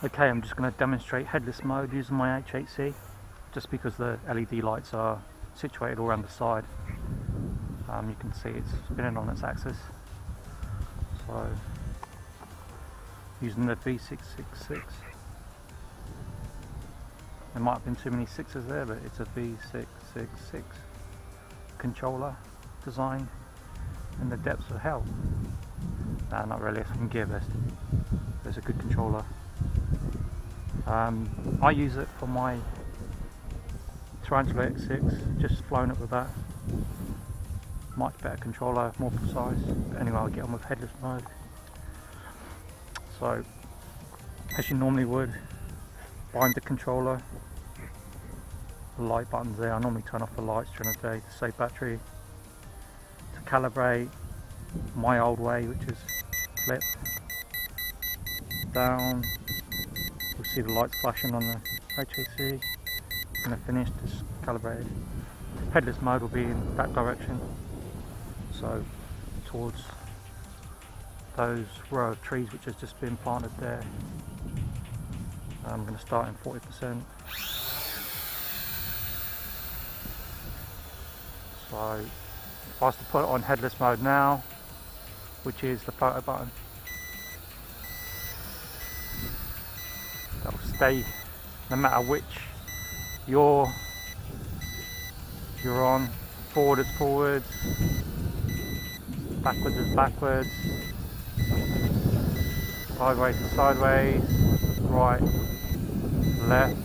Okay, I'm just going to demonstrate headless mode using my H8c, just because the LED lights are situated all around the side. You can see it's spinning on its axis. So, using the v666. There might have been too many sixes there, but it's a v666 controller designed in the depths of hell. Nah, not really, it's from GearBest. It's a good controller. I use it for my Tarantula X6, just flown it with that. Much better controller, more precise. But anyway, I'll get on with headless mode. So, as you normally would, bind the controller. The light buttons there, I normally turn off the lights during the day to save battery. To calibrate, my old way, which is flip down. You'll see the lights flashing on the H8c. When they're finished, it's calibrated. Headless mode will be in that direction, so towards those row of trees which has just been planted there. I'm going to start in 40%. So if I was to put it on headless mode now, which is the photo button, that will stay no matter which you're on. Forward is forwards, backwards is backwards, sideways is sideways, right, left.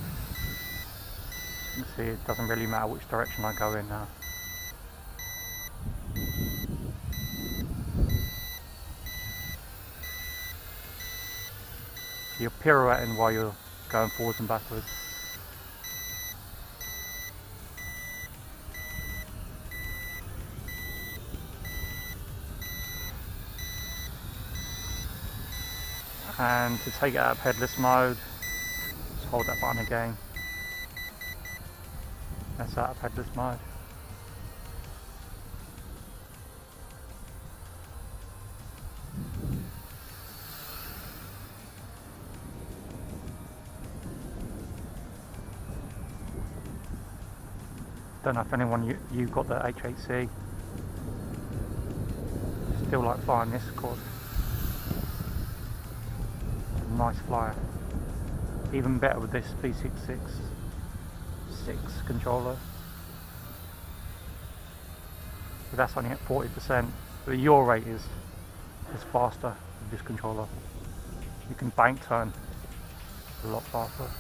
You can see it doesn't really matter which direction I go in now. You're pirouetting while you're going forwards and backwards. And to take it out of headless mode, just hold that button again. That's out of headless mode. Don't know if anyone you got the H8c. Still like flying this, of course. Nice flyer. Even better with this v666 controller. But that's only at 40%. But your rate is faster with this controller. You can bank turn a lot faster.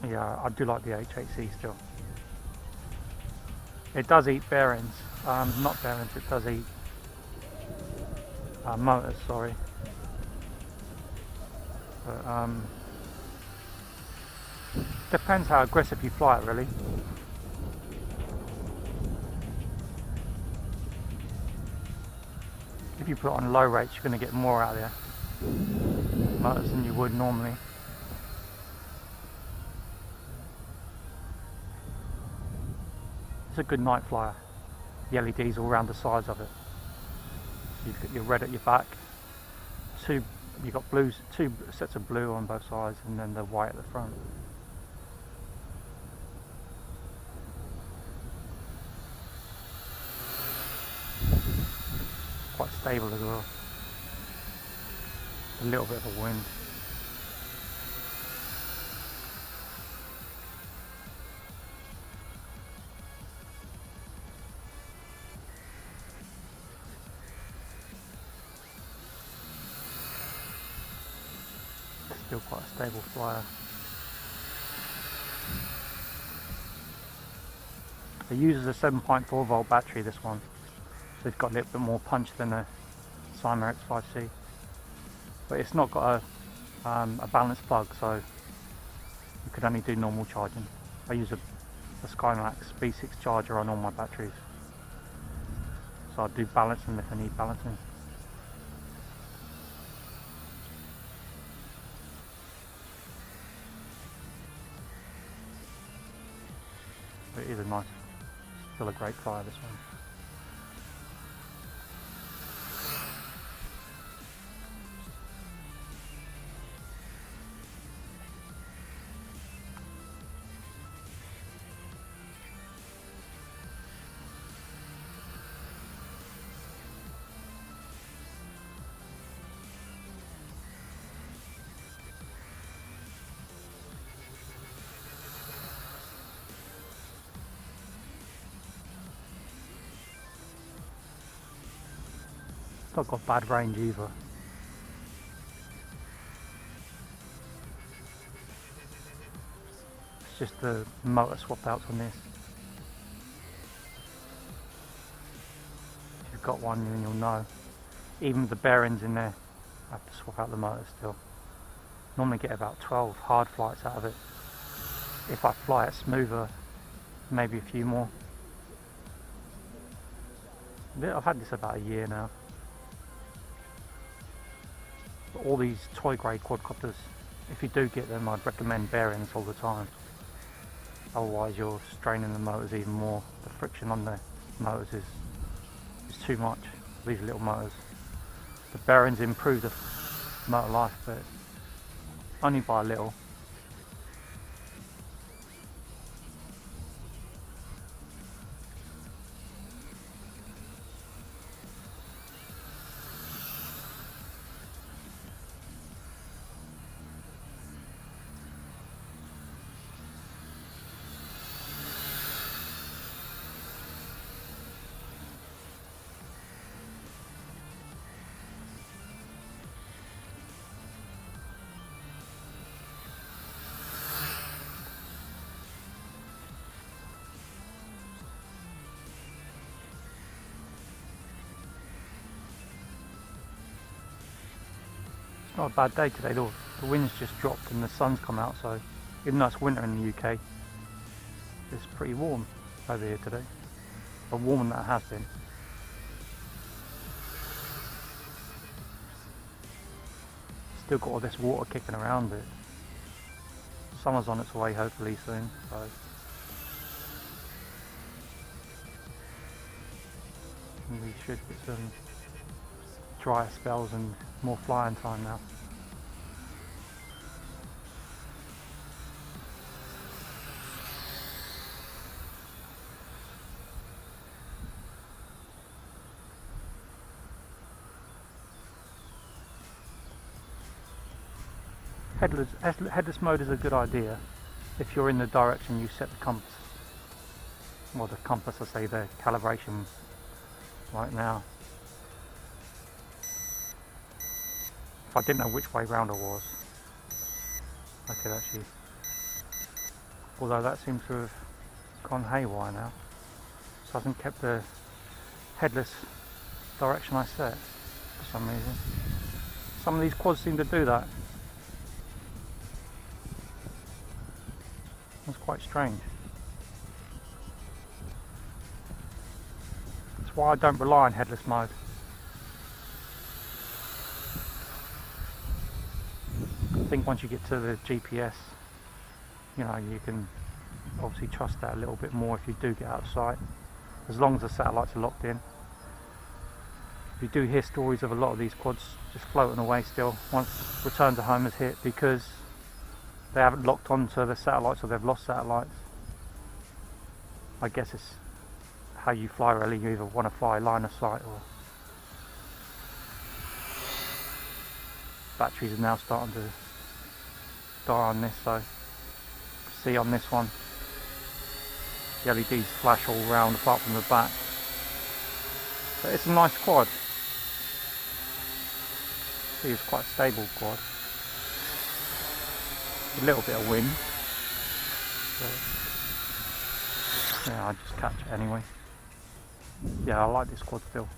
Yeah, I do like the H8c still. It does eat bearings, not bearings, it does eat motors, sorry. But, depends how aggressive you fly it, really. If you put it on low rates, you're going to get more out of there motors than you would normally. It's a good night flyer. The LEDs all around the sides of it. You've got your red at your back. You've got two sets of blue on both sides, and then the white at the front. Quite stable as well. A little bit of a wind. Still quite a stable flyer. It uses a 7.4 volt battery, this one, so it's got a little bit more punch than a Cyma X5c, but it's not got a balanced plug, so you could only do normal charging. I use a Skymax V6 charger on all my batteries, so I do balancing if I need balancing. It is a nice, still a great flyer, this one. not got bad range either. It's just the motor swap outs on this. If you've got one, then you'll know. Even with the bearings in there, I have to swap out the motor still. Normally get about 12 hard flights out of it. If I fly it smoother, maybe a few more. I've had this about a year now. But all these toy grade quadcopters, if you do get them, I'd recommend bearings all the time. Otherwise you're straining the motors even more. The friction on the motors is too much, these little motors. The bearings improve the motor life, but only by a little. Not a bad day today, though. The wind's just dropped and the sun's come out, so even though it's winter in the UK, it's pretty warm over here today. Or warmer than it has been. Still got all this water kicking around it. Summer's on its way hopefully soon, so we should get some drier spells and more flying time now. Headless mode is a good idea if you're in the direction you set the compass. Well, the compass, I say the calibration right now. If I didn't know which way round I was, I could actually, although that seems to have gone haywire now. So I hasn't kept the headless direction I set for some reason. Some of these quads seem to do that. It's quite strange. That's why I don't rely on headless mode. I think once you get to the GPS, you know, you can obviously trust that a little bit more if you do get out of sight, as long as the satellites are locked in. You do hear stories of a lot of these quads just floating away still once return to home is hit because they haven't locked onto the satellites or they've lost satellites. I guess it's how you fly really. You either want to fly line of sight or batteries are now starting to die on this, so see on this one the LEDs flash all round apart from the back, but it's a nice quad. See, it's quite a stable quad. A little bit of wind, but yeah, I just catch it anyway. Yeah, I like this quad still.